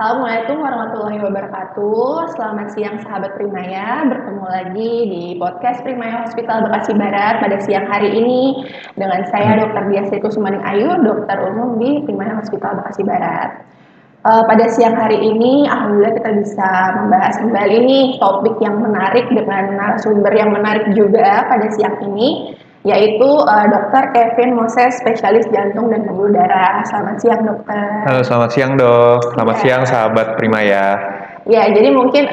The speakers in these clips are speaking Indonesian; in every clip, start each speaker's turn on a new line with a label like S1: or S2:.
S1: Assalamualaikum warahmatullahi wabarakatuh. Selamat siang sahabat Primaya. Bertemu lagi di podcast Primaya Hospital Bekasi Barat pada siang hari ini dengan saya Dr. Dias Sumaning Ayu, dokter umum di Primaya Hospital Bekasi Barat. Pada siang hari ini, alhamdulillah kita bisa membahas kembali nih topik yang menarik dengan narasumber yang menarik juga pada siang ini, yaitu Dr. Kevin Moses, spesialis jantung dan pembuluh darah. Selamat siang, dokter.
S2: Halo, selamat siang dok. Selamat siang sahabat Primaya.
S1: Ya, jadi mungkin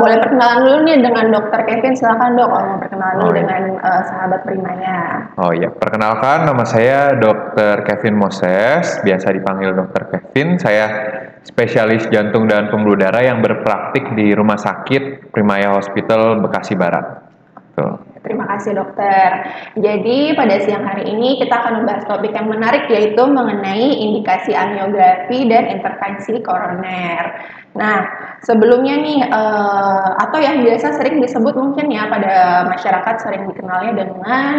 S1: boleh perkenalan dulu nih dengan Dokter Kevin. Silakan dok, mau perkenalan dulu dengan sahabat Primaya.
S2: Oh iya, perkenalkan nama saya Dr. Kevin Moses, biasa dipanggil Dr. Kevin. Saya spesialis jantung dan pembuluh darah yang berpraktik di Rumah Sakit Primaya Hospital Bekasi Barat. Tuh.
S1: Terima kasih dokter. Jadi pada siang hari ini kita akan membahas topik yang menarik, yaitu mengenai indikasi angiografi dan intervensi koroner. Nah, sebelumnya nih, atau yang biasa sering disebut mungkin ya pada masyarakat sering dikenalnya dengan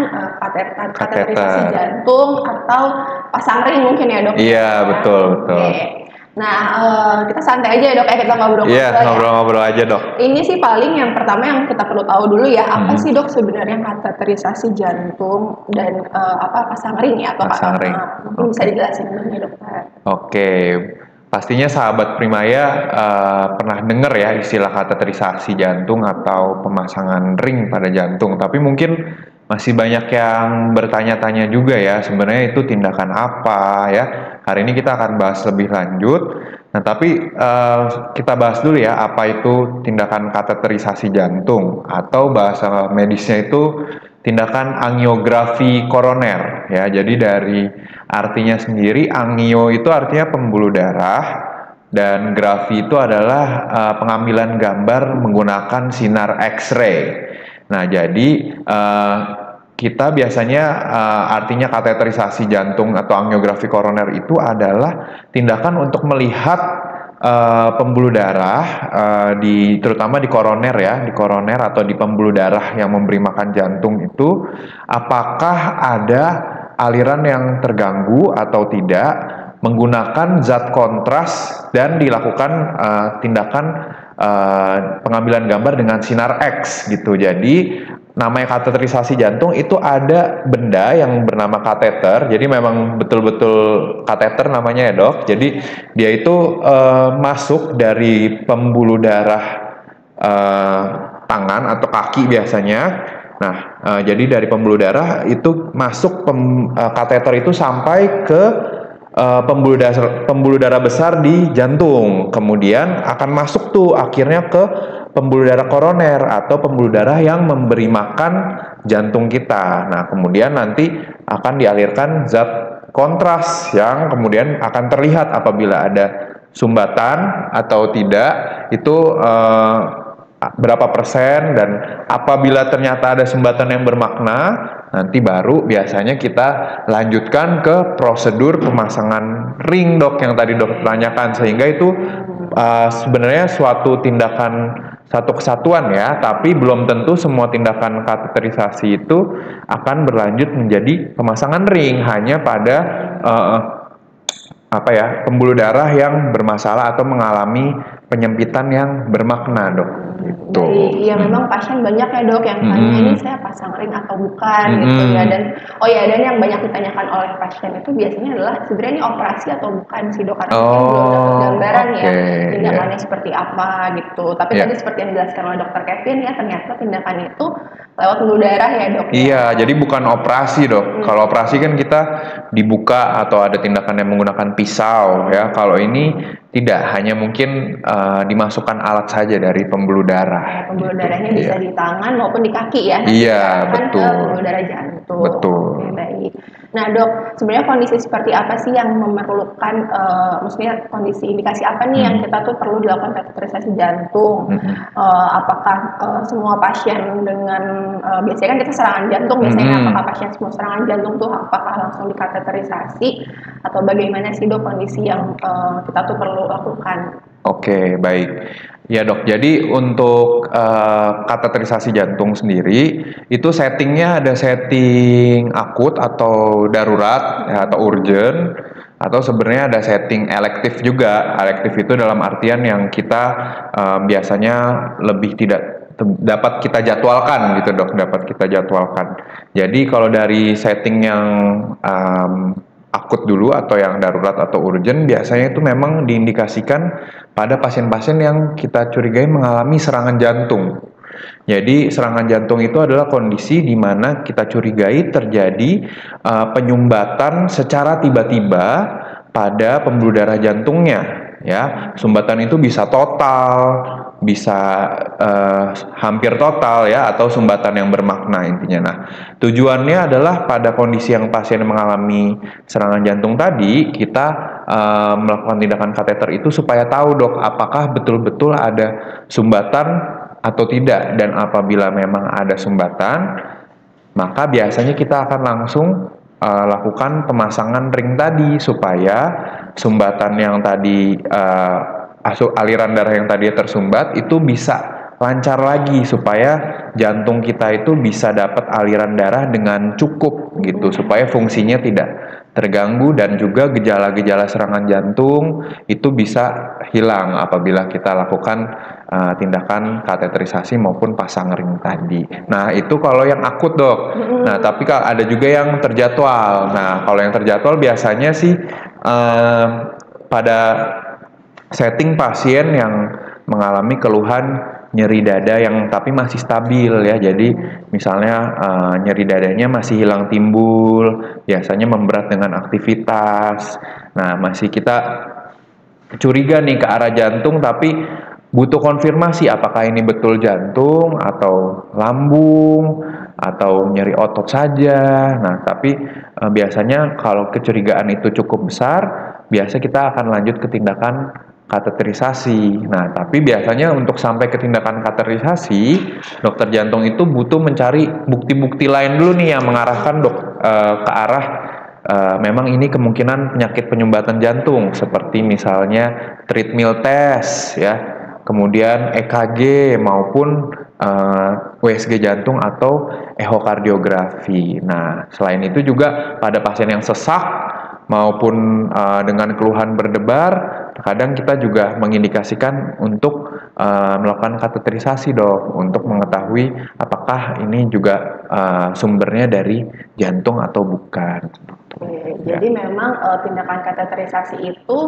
S1: kateterisasi jantung atau pasang ring mungkin ya dok?
S2: Iya, betul.
S1: Okay. Nah, kita santai aja dok, kita ngobrol-ngobrol.
S2: Iya, ngobrol-ngobrol aja dok.
S1: Ini sih paling yang pertama yang kita perlu tahu dulu ya, apa sih dok sebenarnya kateterisasi jantung dan pasang ring ya?
S2: Pasang ring.
S1: Mungkin bisa dijelasin dulu nih dokter.
S2: Oke. Pastinya sahabat Primaya pernah dengar ya istilah kateterisasi jantung atau pemasangan ring pada jantung. Tapi mungkin masih banyak yang bertanya-tanya juga ya, sebenarnya itu tindakan apa ya. Hari ini kita akan bahas lebih lanjut. Nah, tapi kita bahas dulu ya, apa itu tindakan kateterisasi jantung, atau bahasa medisnya itu tindakan angiografi koroner ya. Jadi dari artinya sendiri, angio itu artinya pembuluh darah dan grafi itu adalah pengambilan gambar menggunakan sinar X-ray. Nah, jadi kita biasanya artinya kateterisasi jantung atau angiografi koroner itu adalah tindakan untuk melihat pembuluh darah terutama di koroner ya, di koroner atau di pembuluh darah yang memberi makan jantung itu, apakah ada aliran yang terganggu atau tidak, menggunakan zat kontras dan dilakukan tindakan pengambilan gambar dengan sinar X gitu. Jadi namanya kateterisasi jantung itu ada benda yang bernama kateter. Jadi memang betul-betul kateter namanya ya dok. Jadi dia itu masuk dari pembuluh darah tangan atau kaki biasanya. Nah, jadi dari pembuluh darah itu masuk kateter itu sampai ke pembuluh darah besar di jantung. Kemudian akan masuk tuh akhirnya ke pembuluh darah koroner atau pembuluh darah yang memberi makan jantung kita. Nah, kemudian nanti akan dialirkan zat kontras yang kemudian akan terlihat apabila ada sumbatan atau tidak, itu berapa persen, dan apabila ternyata ada sumbatan yang bermakna, nanti baru biasanya kita lanjutkan ke prosedur pemasangan ring dok yang tadi dok tanyakan. Sehingga itu sebenarnya suatu tindakan satu kesatuan ya, tapi belum tentu semua tindakan kateterisasi itu akan berlanjut menjadi pemasangan ring, hanya pada pembuluh darah yang bermasalah atau mengalami penyempitan yang bermakna dok. Gitu.
S1: Iya, memang pasien banyak ya dok yang tanya ini saya pasang ring atau bukan gitu ya. Dan yang banyak ditanyakan oleh pasien itu biasanya adalah sebenarnya ini operasi atau bukan sih dok, karena mungkin belum dapat gambaran ya tindakannya seperti apa gitu. Tapi tadi seperti yang dijelaskan oleh dokter Kevin ya, ternyata tindakan itu lewat pembuluh darah ya dok.
S2: Iya, jadi bukan operasi dok. Kalau operasi kan kita dibuka atau ada tindakan yang menggunakan pisau ya. Kalau ini tidak, hanya mungkin dimasukkan alat saja dari pembuluh darah.
S1: Pembuluh darahnya bisa di tangan maupun di kaki ya.
S2: Iya, betul.
S1: Pembuluh darah jantung.
S2: Betul.
S1: Oke, baik. Nah dok, sebenarnya kondisi seperti apa sih yang memerlukan, maksudnya kondisi indikasi apa nih yang kita tuh perlu dilakukan kateterisasi jantung? Apakah semua pasien dengan biasanya kan kita serangan jantung biasanya, apakah pasien semua serangan jantung tuh apakah langsung dikateterisasi atau bagaimana sih dok kondisi yang kita tuh perlu lakukan?
S2: Oke, baik. Ya dok, jadi untuk kateterisasi jantung sendiri itu settingnya ada setting akut atau darurat ya, atau urgent. atau sebenarnya ada setting elektif juga. Elektif itu dalam artian yang kita biasanya lebih tidak dapat kita jadwalkan gitu dok, dapat kita jadwalkan. Jadi kalau dari setting yang akut dulu atau yang darurat atau urgent, biasanya itu memang diindikasikan pada pasien-pasien yang kita curigai mengalami serangan jantung. Jadi serangan jantung itu adalah kondisi di mana kita curigai terjadi penyumbatan secara tiba-tiba pada pembuluh darah jantungnya. Ya, sumbatan itu bisa total, bisa hampir total ya, atau sumbatan yang bermakna intinya. Nah, tujuannya adalah pada kondisi yang pasien mengalami serangan jantung tadi, kita melakukan tindakan kateter itu supaya tahu dok, apakah betul-betul ada sumbatan atau tidak, dan apabila memang ada sumbatan, maka biasanya kita akan langsung lakukan pemasangan ring tadi supaya sumbatan yang tadi aliran darah yang tadi tersumbat itu bisa lancar lagi, supaya jantung kita itu bisa dapat aliran darah dengan cukup gitu, supaya fungsinya tidak terganggu dan juga gejala-gejala serangan jantung itu bisa hilang apabila kita lakukan tindakan kateterisasi maupun pasang ring tadi. Nah, itu kalau yang akut, dok. Nah, tapi kalau ada juga yang terjadwal. Nah, kalau yang terjadwal biasanya sih pada setting pasien yang mengalami keluhan nyeri dada yang tapi masih stabil ya. Jadi misalnya nyeri dadanya masih hilang timbul, biasanya memberat dengan aktivitas. Nah, masih kita curiga nih ke arah jantung, tapi butuh konfirmasi apakah ini betul jantung atau lambung atau nyeri otot saja. Nah, tapi biasanya kalau kecurigaan itu cukup besar, biasa kita akan lanjut ke tindakan kateterisasi. Nah, tapi biasanya untuk sampai ke tindakan kateterisasi, dokter jantung itu butuh mencari bukti-bukti lain dulu nih yang mengarahkan ke arah memang ini kemungkinan penyakit penyumbatan jantung, seperti misalnya treadmill test ya, kemudian EKG maupun USG jantung atau ehokardiografi. Nah, selain itu juga pada pasien yang sesak maupun dengan keluhan berdebar, kadang kita juga mengindikasikan untuk melakukan kateterisasi dok, untuk mengetahui apakah ini juga sumbernya dari jantung atau bukan.
S1: Oke, jadi memang tindakan kateterisasi itu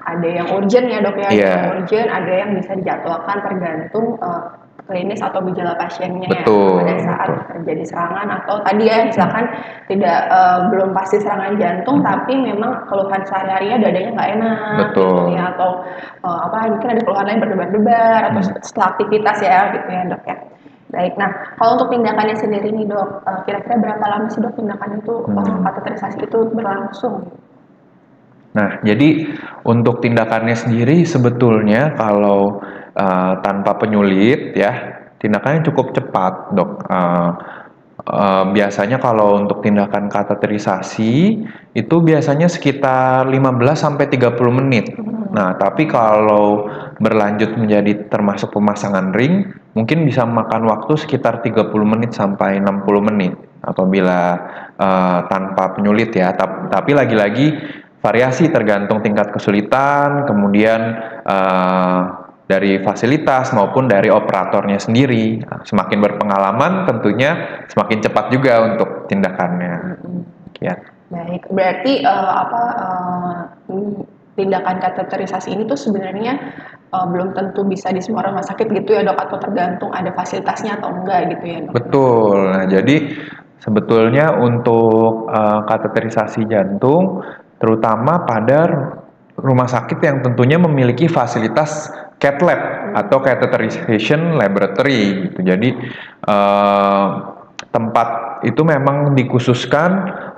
S1: ada yang urgent ya dok ya,
S2: Iya.
S1: yang urgent, ada yang bisa dijadwalkan tergantung klinis atau gejala pasiennya ya,
S2: Betul,
S1: pada saat
S2: betul.
S1: terjadi serangan atau tadi ya misalkan tidak belum pasti serangan jantung tapi memang keluhan sehari-harinya dadanya nggak enak
S2: Betul.
S1: gitu ya, atau mungkin ada keluhan lain berdebar-debar atau setelah aktivitas ya gitu ya dok ya. Baik, nah kalau untuk tindakannya sendiri nih dok, kira-kira berapa lama sih dok tindakan itu kateterisasi itu berlangsung?
S2: Nah, jadi untuk tindakannya sendiri sebetulnya kalau tanpa penyulit ya, tindakannya cukup cepat, dok. Biasanya kalau untuk tindakan kateterisasi itu biasanya sekitar 15 sampai 30 menit. Nah, tapi kalau berlanjut menjadi termasuk pemasangan ring, mungkin bisa memakan waktu sekitar 30 menit sampai 60 menit apabila tanpa penyulit ya. Tapi lagi-lagi variasi tergantung tingkat kesulitan, kemudian dari fasilitas maupun dari operatornya sendiri. Nah, semakin berpengalaman tentunya semakin cepat juga untuk tindakannya. Ya.
S1: Baik, berarti tindakan kateterisasi ini tuh sebenarnya belum tentu bisa di semua rumah sakit gitu ya dok, atau tergantung ada fasilitasnya atau enggak gitu ya dok?
S2: Betul. Nah, jadi sebetulnya untuk kateterisasi jantung terutama pada rumah sakit yang tentunya memiliki fasilitas cath lab atau catheterization laboratory gitu. Jadi tempat itu memang dikhususkan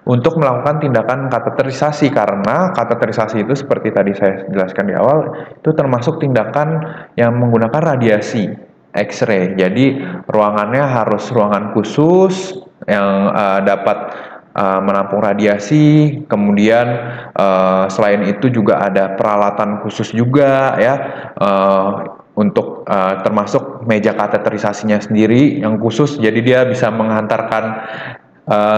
S2: untuk melakukan tindakan kateterisasi, karena kateterisasi itu seperti tadi saya jelaskan di awal itu termasuk tindakan yang menggunakan radiasi X-ray. Jadi ruangannya harus ruangan khusus yang dapat menampung radiasi, kemudian selain itu juga ada peralatan khusus juga ya untuk termasuk meja kateterisasinya sendiri yang khusus, jadi dia bisa menghantarkan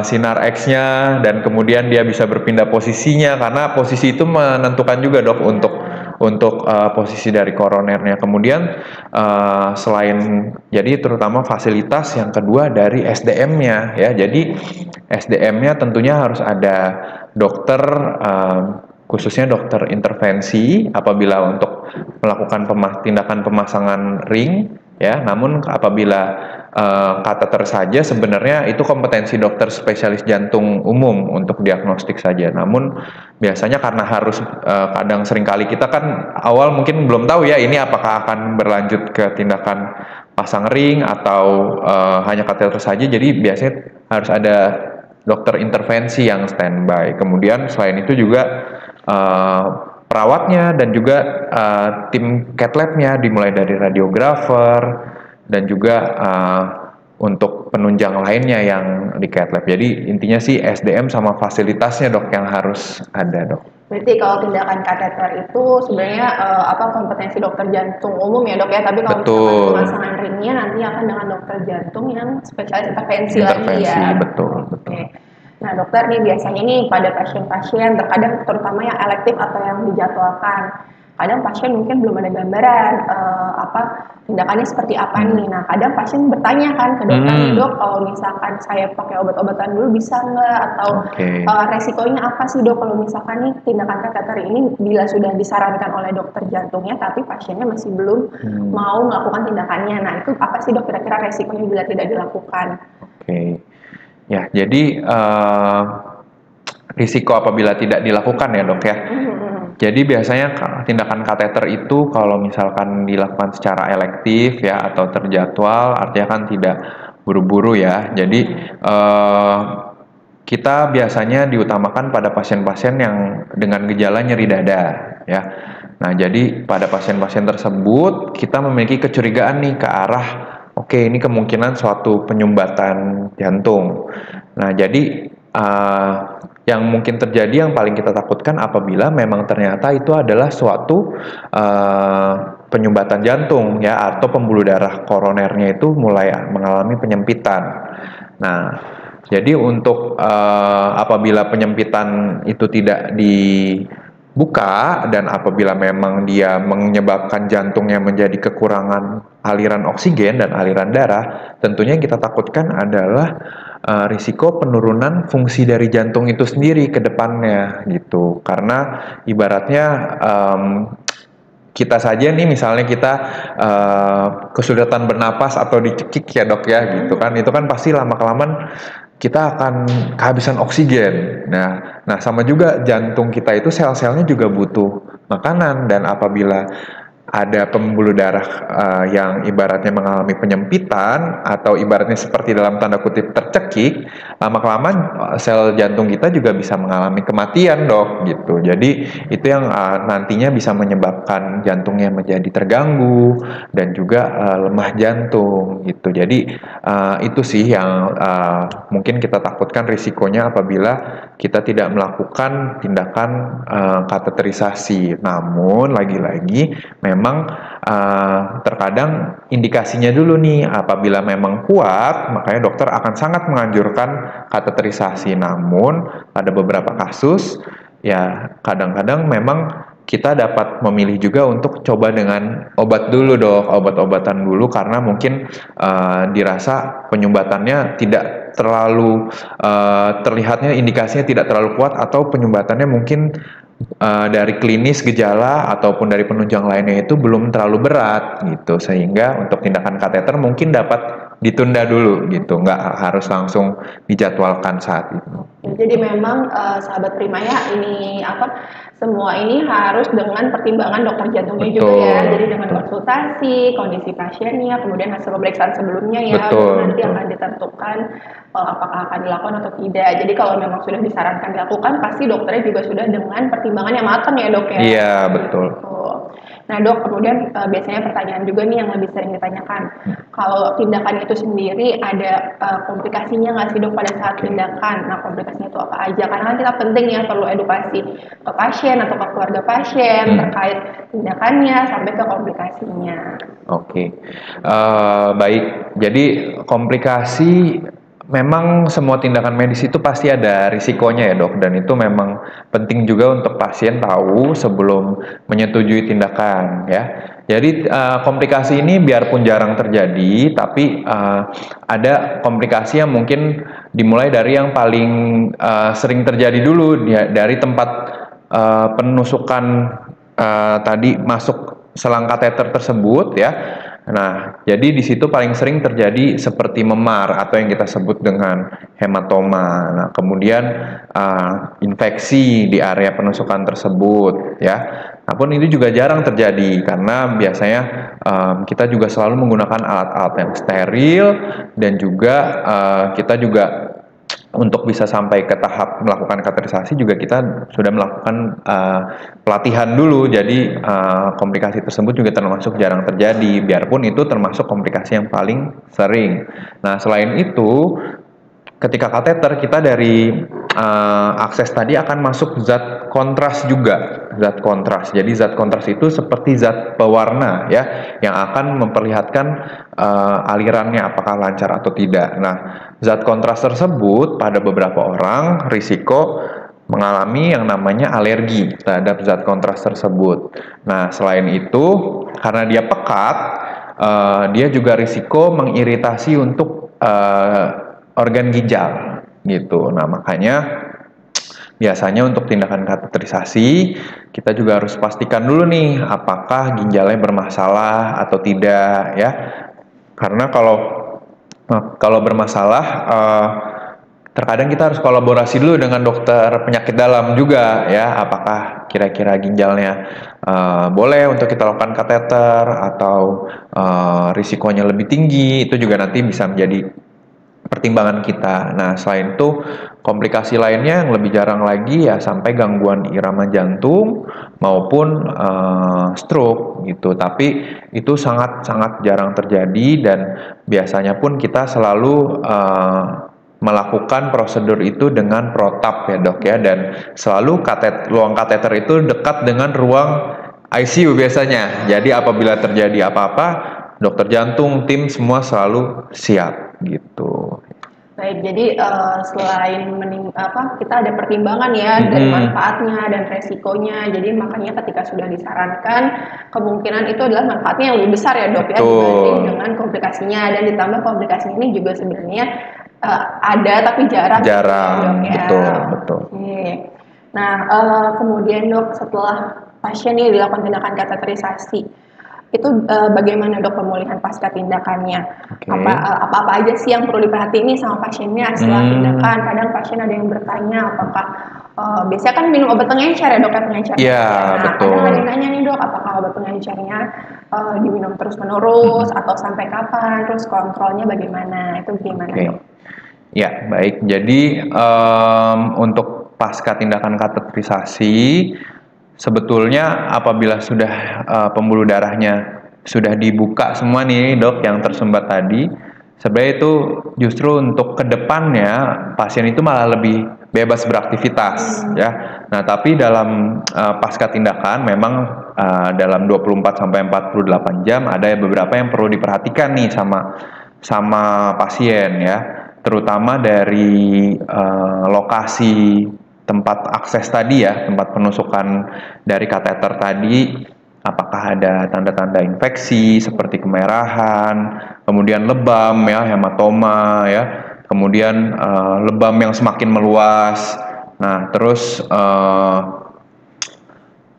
S2: sinar X-nya dan kemudian dia bisa berpindah posisinya karena posisi itu menentukan juga dok untuk posisi dari koronernya. Kemudian selain jadi terutama fasilitas yang kedua dari SDM-nya ya. Jadi SDM-nya tentunya harus ada dokter khususnya dokter intervensi apabila untuk melakukan tindakan pemasangan ring ya. Namun apabila kateter saja sebenarnya itu kompetensi dokter spesialis jantung umum untuk diagnostik saja. Namun biasanya karena harus kadang seringkali kita kan awal mungkin belum tahu ya ini apakah akan berlanjut ke tindakan pasang ring atau hanya kateter saja. Jadi biasanya harus ada dokter intervensi yang standby. Kemudian selain itu juga perawatnya dan juga tim cath lab-nya dimulai dari radiografer dan juga untuk penunjang lainnya yang di cath lab. Jadi intinya sih SDM sama fasilitasnya dok yang harus ada dok.
S1: Berarti kalau tindakan kateter itu sebenarnya kompetensi dokter jantung umum ya dok ya, tapi kalau misalkan pemasangan ringnya nanti akan dengan dokter jantung yang spesialis intervensi lagi ya.
S2: Betul.
S1: Nah dokter nih biasanya nih pada pasien-pasien terkadang terutama yang elektif atau yang dijadwalkan, kadang pasien mungkin belum ada gambaran tindakannya seperti apa nih. Nah kadang pasien bertanya kan ke dokter nih dok, kalau misalkan saya pakai obat-obatan dulu bisa nggak, atau resikonya apa sih dok kalau misalkan nih tindakan kateter ini bila sudah disarankan oleh dokter jantungnya tapi pasiennya masih belum mau melakukan tindakannya. Nah itu apa sih dok kira-kira resikonya bila tidak dilakukan?
S2: Ya, jadi risiko apabila tidak dilakukan ya dok ya. Jadi biasanya tindakan kateter itu kalau misalkan dilakukan secara elektif ya atau terjadwal, artinya kan tidak buru-buru ya. Jadi kita biasanya diutamakan pada pasien-pasien yang dengan gejala nyeri dada ya. Nah jadi pada pasien-pasien tersebut kita memiliki kecurigaan nih ke arah ini kemungkinan suatu penyumbatan jantung. Nah, jadi yang mungkin terjadi yang paling kita takutkan apabila memang ternyata itu adalah suatu penyumbatan jantung ya atau pembuluh darah koronernya itu mulai mengalami penyempitan. Nah, jadi untuk apabila penyempitan itu tidak dibuka dan apabila memang dia menyebabkan jantungnya menjadi kekurangan aliran oksigen dan aliran darah, tentunya yang kita takutkan adalah risiko penurunan fungsi dari jantung itu sendiri ke depannya gitu. Karena ibaratnya kita saja nih misalnya kita kesulitan bernapas atau dicekik ya dok ya gitu kan, itu kan pasti lama-kelamaan kita akan kehabisan oksigen. Nah sama juga jantung kita itu sel-selnya juga butuh makanan, dan apabila ada pembuluh darah yang ibaratnya mengalami penyempitan atau ibaratnya seperti dalam tanda kutip tercekik, lama-kelamaan sel jantung kita juga bisa mengalami kematian dok gitu. Jadi itu yang nantinya bisa menyebabkan jantungnya menjadi terganggu dan juga lemah jantung gitu. Jadi itu sih yang mungkin kita takutkan risikonya apabila kita tidak melakukan tindakan kateterisasi. Namun lagi-lagi memang terkadang indikasinya dulu nih, apabila memang kuat makanya dokter akan sangat menganjurkan kateterisasi. Namun pada beberapa kasus ya kadang-kadang memang kita dapat memilih juga untuk coba dengan obat dulu dok, obat-obatan dulu karena mungkin dirasa penyumbatannya tidak terlalu terlihatnya indikasinya tidak terlalu kuat, atau penyumbatannya mungkin dari klinis gejala ataupun dari penunjang lainnya itu belum terlalu berat gitu, sehingga untuk tindakan kateter mungkin dapat ditunda dulu gitu, nggak harus langsung dijadwalkan saat itu.
S1: Jadi memang sahabat Primaya ini semua ini harus dengan pertimbangan dokter jantungnya juga ya. Jadi dengan konsultasi, kondisi pasiennya, kemudian hasil pemeriksaan sebelumnya ya, nanti akan ditentukan apakah akan dilakukan atau tidak. Jadi kalau memang sudah disarankan dilakukan, pasti dokternya juga sudah dengan pertimbangan yang matang ya dok ya.
S2: Iya betul.
S1: Nah dok, kemudian biasanya pertanyaan juga nih yang lebih sering ditanyakan, kalau tindakan itu sendiri ada komplikasinya nggak sih dok pada saat tindakan? Nah komplikasinya itu apa aja? Karena kan kita penting ya perlu edukasi ke pasien atau ke keluarga pasien terkait tindakannya sampai ke komplikasinya.
S2: Baik. Jadi komplikasi memang semua tindakan medis itu pasti ada risikonya ya dok, dan itu memang penting juga untuk pasien tahu sebelum menyetujui tindakan ya. Jadi komplikasi ini biarpun jarang terjadi, tapi ada komplikasi yang mungkin dimulai dari yang paling sering terjadi dulu, dari tempat penusukan tadi masuk selang kateter tersebut ya. Nah, jadi di situ paling sering terjadi seperti memar atau yang kita sebut dengan hematoma. Nah, kemudian infeksi di area penusukan tersebut, ya. Namun ini juga jarang terjadi karena biasanya kita juga selalu menggunakan alat-alat yang steril dan juga kita juga untuk bisa sampai ke tahap melakukan kateterisasi juga kita sudah melakukan pelatihan dulu, jadi komplikasi tersebut juga termasuk jarang terjadi, biarpun itu termasuk komplikasi yang paling sering. Nah, selain itu, ketika kateter kita dari akses tadi akan masuk zat kontras juga, zat kontras. Jadi zat kontras itu seperti zat pewarna ya, yang akan memperlihatkan alirannya apakah lancar atau tidak. Nah, zat kontras tersebut pada beberapa orang risiko mengalami yang namanya alergi terhadap zat kontras tersebut. Nah, selain itu, karena dia pekat, dia juga risiko mengiritasi untuk organ ginjal gitu. Nah, makanya biasanya untuk tindakan kateterisasi kita juga harus pastikan dulu nih apakah ginjalnya bermasalah atau tidak ya. Karena kalau bermasalah terkadang kita harus kolaborasi dulu dengan dokter penyakit dalam juga ya, apakah kira-kira ginjalnya boleh untuk kita lakukan kateter atau risikonya lebih tinggi, itu juga nanti bisa menjadi pertimbangan kita. Nah, selain itu komplikasi lainnya yang lebih jarang lagi ya sampai gangguan irama jantung maupun stroke gitu. Tapi itu sangat jarang terjadi dan biasanya pun kita selalu melakukan prosedur itu dengan protap ya dok ya, dan selalu ruang kateter itu dekat dengan ruang ICU biasanya. Jadi apabila terjadi apa-apa, dokter jantung, tim semua selalu siap gitu.
S1: Baik, jadi selain kita ada pertimbangan ya dari manfaatnya dan resikonya. Jadi makanya ketika sudah disarankan, kemungkinan itu adalah manfaatnya yang lebih besar ya dok ya dibanding dengan komplikasinya. Dan ditambah komplikasinya ini juga sebenarnya ada tapi jarang.
S2: Jarang,
S1: ya, dok, ya.
S2: Betul.
S1: Oke. Nah, kemudian dok setelah pasien ini dilakukan tindakan kateterisasi, itu bagaimana dok pemulihan pasca tindakannya?
S2: Okay.
S1: Apa aja sih yang perlu diperhatiin sama pasiennya setelah tindakan? Kadang pasien ada yang bertanya apakah biasanya kan minum obat pengencer ya dok ya, pengencernya.
S2: Nah, betul.
S1: Kadang ada yang nanya nih dok, apakah obat pengencernya diminum terus menerus atau sampai kapan? Terus kontrolnya bagaimana? Itu gimana dok?
S2: Ya, baik. Jadi untuk pasca tindakan kateterisasi, sebetulnya apabila sudah pembuluh darahnya sudah dibuka semua nih dok yang tersumbat tadi, sebenarnya itu justru untuk kedepannya pasien itu malah lebih bebas beraktivitas ya. Nah, tapi dalam pasca tindakan memang dalam 24 sampai 48 jam ada beberapa yang perlu diperhatikan nih sama pasien ya, terutama dari lokasi tempat akses tadi ya, tempat penusukan dari kateter tadi, apakah ada tanda-tanda infeksi seperti kemerahan, kemudian lebam ya, hematoma ya, kemudian lebam yang semakin meluas. Nah, terus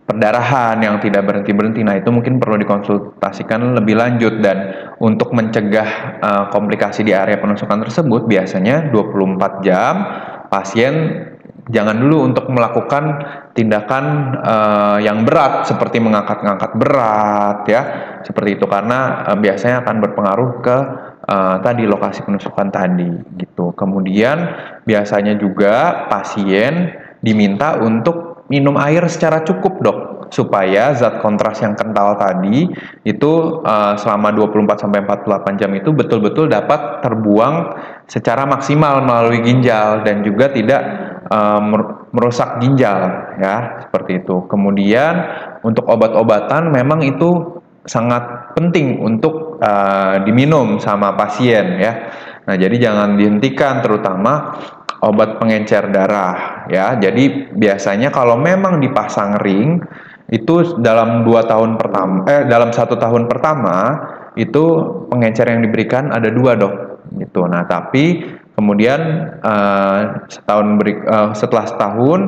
S2: perdarahan yang tidak berhenti-berhenti. Nah, itu mungkin perlu dikonsultasikan lebih lanjut, dan untuk mencegah komplikasi di area penusukan tersebut biasanya 24 jam pasien jangan dulu untuk melakukan tindakan yang berat seperti mengangkat-ngangkat berat ya, seperti itu, karena biasanya akan berpengaruh ke tadi lokasi penusukan tadi gitu. Kemudian biasanya juga pasien diminta untuk minum air secara cukup dok, supaya zat kontras yang kental tadi itu selama 24 sampai 48 jam itu betul-betul dapat terbuang secara maksimal melalui ginjal dan juga tidak merusak ginjal ya, seperti itu. Kemudian untuk obat-obatan memang itu sangat penting untuk diminum sama pasien ya. Nah, jadi jangan dihentikan terutama obat pengencer darah ya. Jadi biasanya kalau memang dipasang ring itu dalam 2 tahun pertama, dalam 1 tahun pertama itu pengencer yang diberikan ada 2 dok gitu. Nah tapi kemudian setelah setahun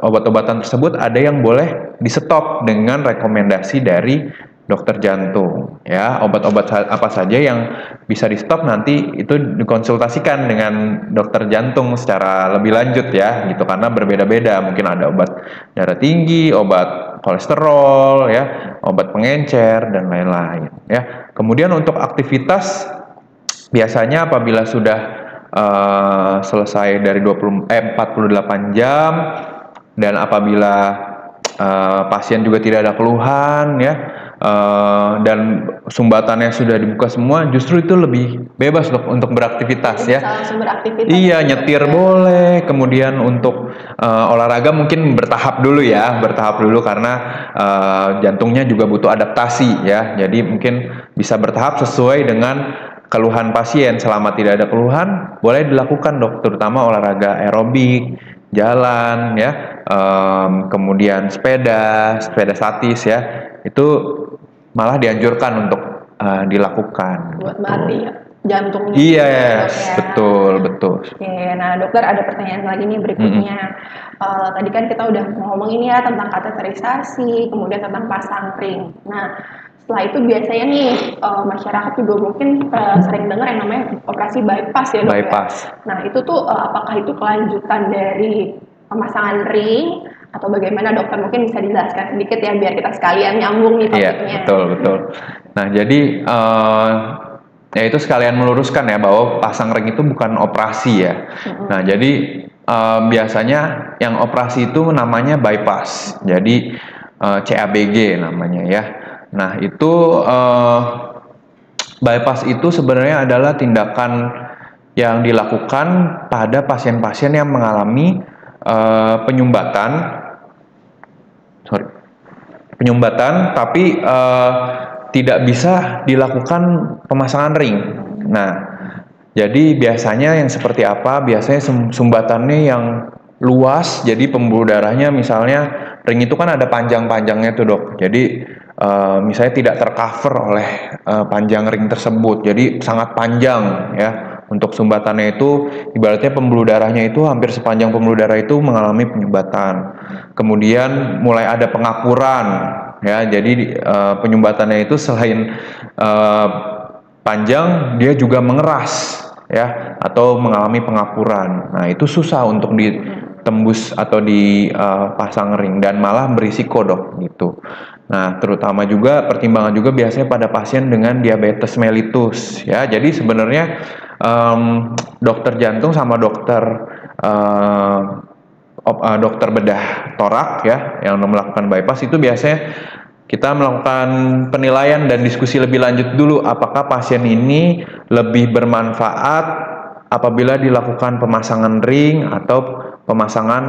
S2: obat-obatan tersebut ada yang boleh di stop dengan rekomendasi dari dokter jantung ya. Obat-obat apa saja yang bisa di stop nanti itu dikonsultasikan dengan dokter jantung secara lebih lanjut ya gitu, karena berbeda-beda, mungkin ada obat darah tinggi, obat kolesterol ya, obat pengencer dan lain-lain ya. Kemudian untuk aktivitas biasanya apabila sudah selesai dari 48 jam dan apabila pasien juga tidak ada keluhan ya, dan sumbatannya sudah dibuka semua, justru itu lebih bebas dok untuk beraktivitas ya.
S1: Langsung beraktivitas.
S2: Iya, nyetir boleh, kemudian untuk olahraga mungkin bertahap dulu ya, bertahap dulu karena jantungnya juga butuh adaptasi ya. Jadi mungkin bisa bertahap sesuai dengan keluhan pasien. Selama tidak ada keluhan, boleh dilakukan dok, terutama olahraga aerobik, jalan ya, kemudian sepeda statis ya, itu malah dianjurkan untuk dilakukan.
S1: Buat melatih jantungnya.
S2: Iya, betul.
S1: Oke, nah dokter ada pertanyaan lagi nih berikutnya. Tadi kan kita udah ngomong ini ya tentang kateterisasi, kemudian tentang pasang ring. Nah, setelah itu biasanya nih masyarakat juga mungkin sering dengar yang namanya operasi bypass ya dok.
S2: Bypass.
S1: Ya? Nah itu tuh apakah itu kelanjutan dari pemasangan ring atau bagaimana dokter, mungkin bisa dijelaskan sedikit ya biar kita sekalian nyambung nih topiknya.
S2: Iya, betul. Nah jadi ya itu sekalian meluruskan ya bahwa pasang ring itu bukan operasi ya. Nah jadi biasanya yang operasi itu namanya bypass. Jadi CABG namanya ya. Nah itu bypass itu sebenarnya adalah tindakan yang dilakukan pada pasien-pasien yang mengalami penyumbatan tapi tidak bisa dilakukan pemasangan ring. Nah, jadi biasanya yang seperti apa? Biasanya sumbatannya yang luas, jadi pembuluh darahnya misalnya ring itu kan ada panjang-panjangnya tuh dok. Jadi misalnya tidak tercover oleh panjang ring tersebut, jadi sangat panjang ya. Untuk sumbatannya itu ibaratnya pembuluh darahnya itu hampir sepanjang pembuluh darah itu mengalami penyumbatan. Kemudian mulai ada pengapuran ya. Jadi penyumbatannya itu selain panjang dia juga mengeras ya atau mengalami pengapuran. Nah, itu susah untuk ditembus atau dipasang ring dan malah berisiko dok gitu. Nah, terutama juga pertimbangan juga biasanya pada pasien dengan diabetes mellitus ya. Jadi sebenarnya dokter jantung sama dokter bedah torak ya yang melakukan bypass itu biasanya kita melakukan penilaian dan diskusi lebih lanjut dulu apakah pasien ini lebih bermanfaat apabila dilakukan pemasangan ring atau pemasangan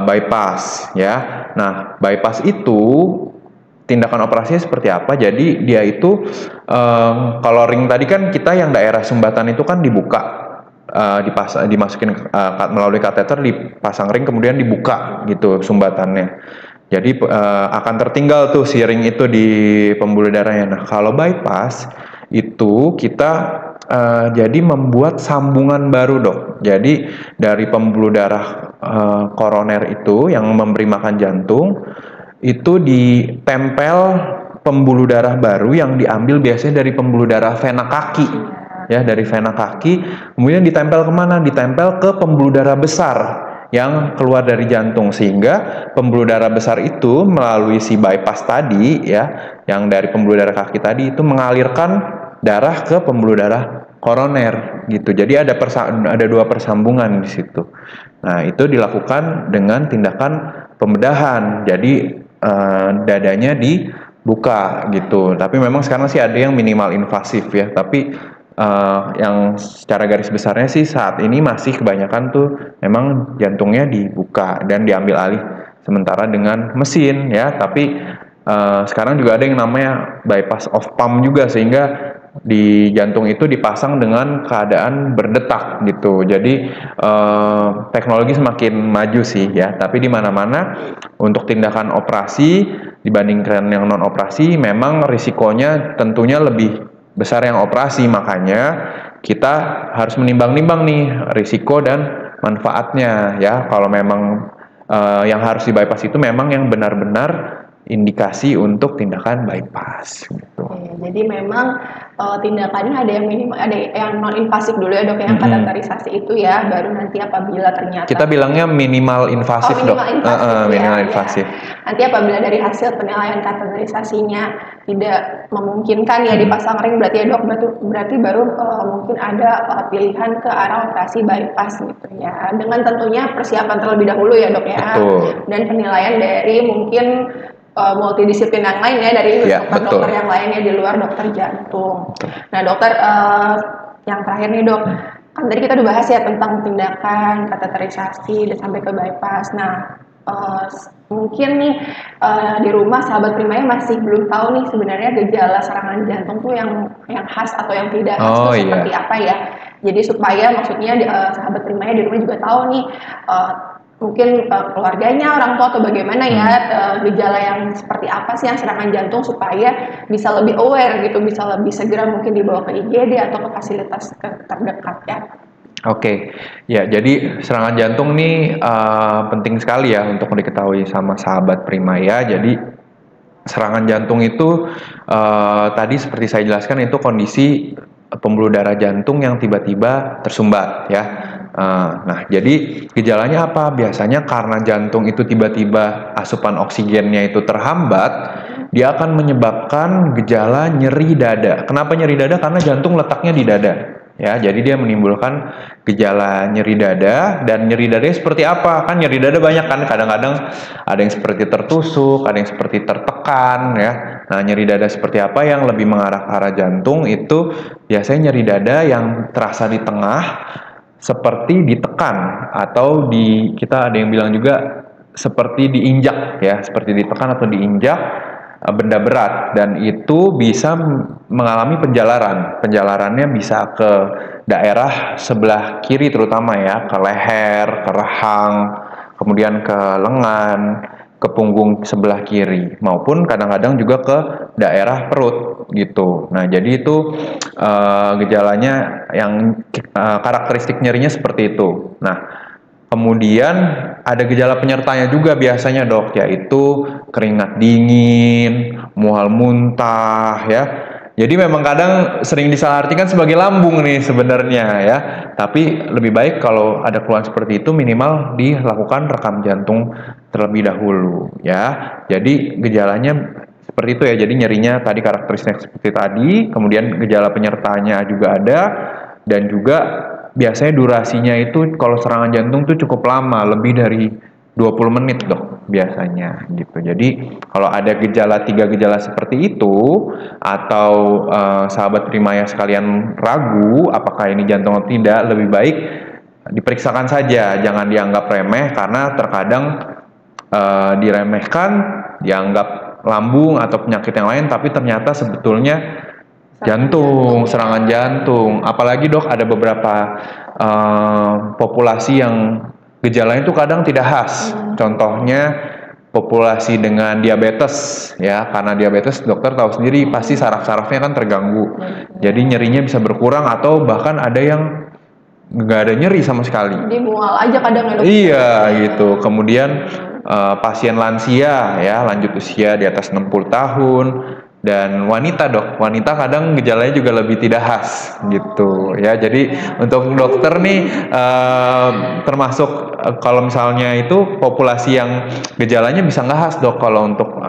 S2: bypass ya. Nah, bypass itu tindakan operasinya seperti apa? Jadi dia itu kalau ring tadi kan kita yang daerah sumbatan itu kan dibuka, dimasukin melalui kateter, dipasang ring kemudian dibuka gitu sumbatannya. Jadi akan tertinggal tuh si ring itu di pembuluh darahnya. Nah kalau bypass itu kita jadi membuat sambungan baru dok. Jadi dari pembuluh darah koroner itu yang memberi makan jantung itu ditempel pembuluh darah baru yang diambil biasanya dari pembuluh darah vena kaki ya, dari vena kaki kemudian ditempel kemana? Ditempel ke pembuluh darah besar yang keluar dari jantung, sehingga pembuluh darah besar itu melalui si bypass tadi ya yang dari pembuluh darah kaki tadi itu mengalirkan darah ke pembuluh darah koroner gitu. Jadi ada 2 persambungan di situ. Nah itu dilakukan dengan tindakan pembedahan. Jadi dadanya dibuka gitu. Tapi memang sekarang sih ada yang minimal invasif ya. Tapi yang secara garis besarnya sih saat ini masih kebanyakan tuh memang jantungnya dibuka dan diambil alih sementara dengan mesin ya. Tapi sekarang juga ada yang namanya bypass of pump juga, sehingga di jantung itu dipasang dengan keadaan berdetak gitu. Jadi teknologi semakin maju sih ya, tapi di mana-mana untuk tindakan operasi dibandingkan yang non operasi memang risikonya tentunya lebih besar yang operasi, makanya kita harus menimbang-nimbang nih risiko dan manfaatnya ya. Kalau memang yang harus di bypass itu memang yang benar-benar indikasi untuk tindakan bypass gitu.
S1: Oke, jadi memang tindakannya ada yang minimal, ada yang non invasif dulu ya dok, yang kateterisasi itu ya, baru nanti apabila ternyata
S2: kita bilangnya minimal invasif dok. Minimal invasif.
S1: Nanti apabila dari hasil penilaian kateterisasinya tidak memungkinkan ya dipasang ring, berarti ya dok, berarti baru mungkin ada pilihan ke arah operasi bypass gitu ya, dengan tentunya persiapan terlebih dahulu ya dok ya.
S2: Betul.
S1: Dan penilaian dari mungkin multidisiplin yang lain ya, dari dokter-dokter yang lainnya di luar dokter jantung. Nah dokter, yang terakhir nih dok, kan tadi kita udah bahas ya tentang tindakan kateterisasi dan sampai ke bypass. Nah mungkin nih di rumah sahabat Primaya masih belum tahu nih sebenarnya gejala serangan jantung tuh yang khas atau yang tidak khas tuh seperti apa ya. Jadi supaya maksudnya sahabat Primaya di rumah juga tahu nih mungkin keluarganya, orang tua atau bagaimana ya, gejala yang seperti apa sih yang serangan jantung, supaya bisa lebih aware gitu, bisa lebih segera mungkin dibawa ke IGD atau ke fasilitas terdekat ya.
S2: Oke, ya jadi serangan jantung ini penting sekali ya untuk diketahui sama sahabat Primaya. Jadi serangan jantung itu tadi seperti saya jelaskan itu kondisi pembuluh darah jantung yang tiba-tiba tersumbat ya. Nah, jadi gejalanya apa? Biasanya karena jantung itu tiba-tiba asupan oksigennya itu terhambat, dia akan menyebabkan gejala nyeri dada. Kenapa nyeri dada? Karena jantung letaknya di dada. Ya, jadi dia menimbulkan gejala nyeri dada. Dan nyeri dadanya seperti apa? Kan nyeri dada banyak kan, kadang-kadang ada yang seperti tertusuk, ada yang seperti tertekan ya. Nah, nyeri dada seperti apa yang lebih mengarah ke arah jantung itu biasanya nyeri dada yang terasa di tengah, seperti ditekan, atau kita ada yang bilang juga seperti diinjak ya, seperti ditekan atau diinjak benda berat, dan itu bisa mengalami penjalaran. Penjalarannya bisa ke daerah sebelah kiri terutama ya, ke leher, ke rahang, kemudian ke lengan, ke punggung sebelah kiri, maupun kadang-kadang juga ke daerah perut gitu. Nah, jadi itu gejalanya yang karakteristik nyerinya seperti itu. Nah, kemudian ada gejala penyertanya juga biasanya dok, yaitu keringat dingin, mual muntah ya. Jadi memang kadang sering disalahartikan sebagai lambung nih sebenarnya ya. Tapi lebih baik kalau ada keluhan seperti itu minimal dilakukan rekam jantung terlebih dahulu ya. Jadi gejalanya seperti itu ya. Jadi nyerinya tadi karakteristik seperti tadi, kemudian gejala penyertanya juga ada, dan juga biasanya durasinya itu kalau serangan jantung tuh cukup lama, lebih dari 20 menit dok biasanya gitu. Jadi kalau ada tiga gejala seperti itu, atau sahabat Primaya sekalian ragu apakah ini jantung atau tidak, lebih baik diperiksakan saja, jangan dianggap remeh, karena terkadang diremehkan, dianggap lambung atau penyakit yang lain, tapi ternyata sebetulnya jantung, serangan jantung. Apalagi dok, ada beberapa populasi yang gejalanya itu kadang tidak khas. Contohnya populasi dengan diabetes ya, karena diabetes dokter tahu sendiri pasti saraf-sarafnya kan terganggu. Jadi nyerinya bisa berkurang, atau bahkan ada yang nggak ada nyeri sama sekali.
S1: Jadi mual aja kadang ya dok.
S2: Iya gitu. Kemudian pasien lansia ya, lanjut usia di atas 60 tahun, dan wanita dok, wanita kadang gejalanya juga lebih tidak khas gitu ya. Jadi untuk dokter nih termasuk kalau misalnya itu populasi yang gejalanya bisa nggak khas dok kalau untuk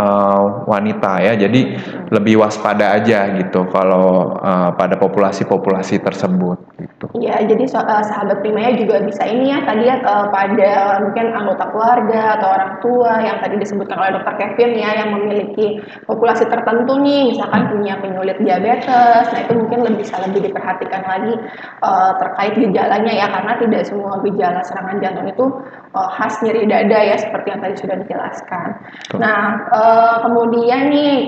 S2: wanita ya. Jadi lebih waspada aja gitu kalau pada populasi tersebut gitu.
S1: Iya, jadi sahabat Primaya juga bisa ini ya tadi ya pada mungkin anggota keluarga atau orang tua yang tadi disebutkan oleh dokter Kevin ya, yang memiliki populasi tertentu nih, misalkan punya penyulit diabetes, nah itu mungkin bisa lebih diperhatikan lagi terkait gejalanya ya, karena tidak semua gejala serangan jantung itu khas nyeri dada ya, seperti yang tadi sudah dijelaskan. Nah, kemudian nih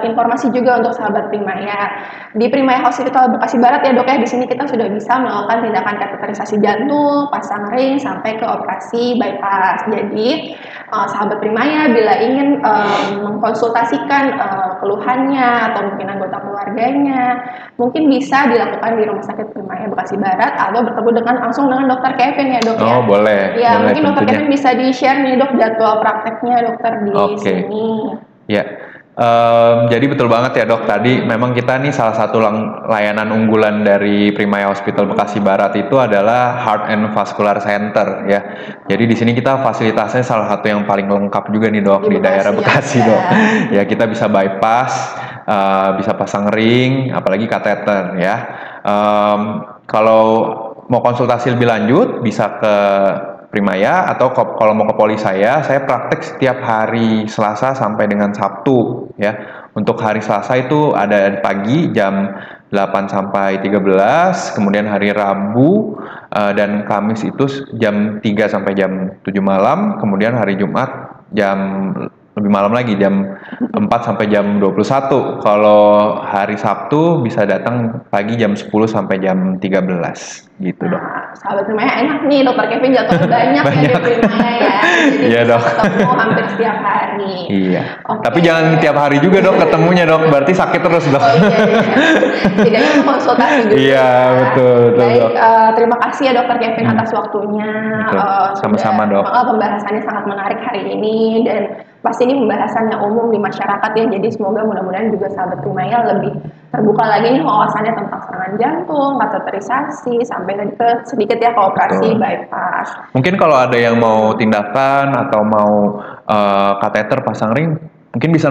S1: informasi juga untuk sahabat Primaya. Di Primaya Hospital Bekasi Barat ya dok ya, di sini kita sudah bisa melakukan tindakan kateterisasi jantung, pasang ring, sampai ke operasi bypass. Jadi sahabat Primaya bila ingin mengkonsultasikan keluhannya atau mungkin anggota keluarganya, mungkin bisa dilakukan di Rumah Sakit Primaya Bekasi Barat atau bertemu langsung dengan dokter Kevin ya dok ya.
S2: Oh boleh.
S1: Ya
S2: boleh,
S1: mungkin dokter Kevin bisa di-share nih dok jadwal prakteknya dokter di sini.
S2: Ya. Jadi betul banget ya dok, tadi memang kita nih salah satu layanan unggulan dari Primaya Hospital Bekasi Barat itu adalah Heart and Vascular Center ya. Jadi di sini kita fasilitasnya salah satu yang paling lengkap juga nih dok di daerah Bekasi ya. Dok. Ya kita bisa bypass, bisa pasang ring, apalagi kateter ya. Kalau mau konsultasi lebih lanjut bisa ke Primaya atau kalau mau ke poli saya praktek setiap hari Selasa sampai dengan Sabtu ya. Untuk hari Selasa itu ada pagi jam 8 sampai 13, kemudian hari Rabu dan Kamis itu jam 3 sampai jam 7 malam, kemudian hari Jumat jam lebih malam lagi jam 4 sampai jam 21. Kalau hari Sabtu bisa datang pagi jam 10 sampai jam 13 gitu dok.
S1: Sahabat Primaya enak nih, dokter Kevin jatuh banyak ya di Primaya ya. Jadi
S2: iya dok.
S1: Ketemu hampir setiap hari.
S2: Iya. Okay. Tapi jangan tiap hari juga dok ketemunya dok, berarti sakit terus dok.
S1: Oh iya. Tidaknya konsultasi juga.
S2: Iya betul
S1: Baik,
S2: dok.
S1: Terima kasih ya dokter Kevin atas waktunya.
S2: Sama-sama dok.
S1: Pembahasannya sangat menarik hari ini dan pasti ini pembahasan yang umum di masyarakat ya. Jadi semoga mudah-mudahan juga sahabat Primaya lebih terbuka lagi nih wawasannya tentang serangan jantung, kateterisasi, sampai ke sedikit ya ke operasi bypass.
S2: Mungkin kalau ada yang mau tindakan atau mau kateter pasang ring, mungkin bisa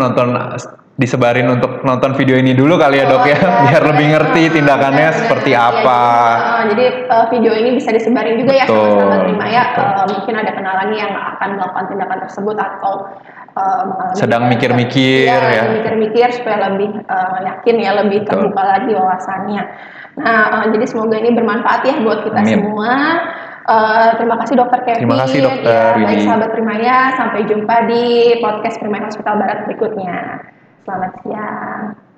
S2: disebarin untuk nonton video ini dulu kali ya dok ya, biar lebih ngerti tindakannya seperti apa.
S1: Jadi video ini bisa disebarin juga ya sama sahabat Primaya. Mungkin ada kenalan yang akan melakukan tindakan tersebut atau
S2: sedang mikir-mikir ya.
S1: Mikir-mikir supaya lebih yakin ya, lebih terbuka lagi wawasannya. Nah, jadi semoga ini bermanfaat ya buat kita semua. Terima kasih dokter Kevin.
S2: Terima kasih dokter.
S1: Baik sahabat Primaya, sampai jumpa di podcast Primaya Hospital Barat berikutnya. Selamat siang.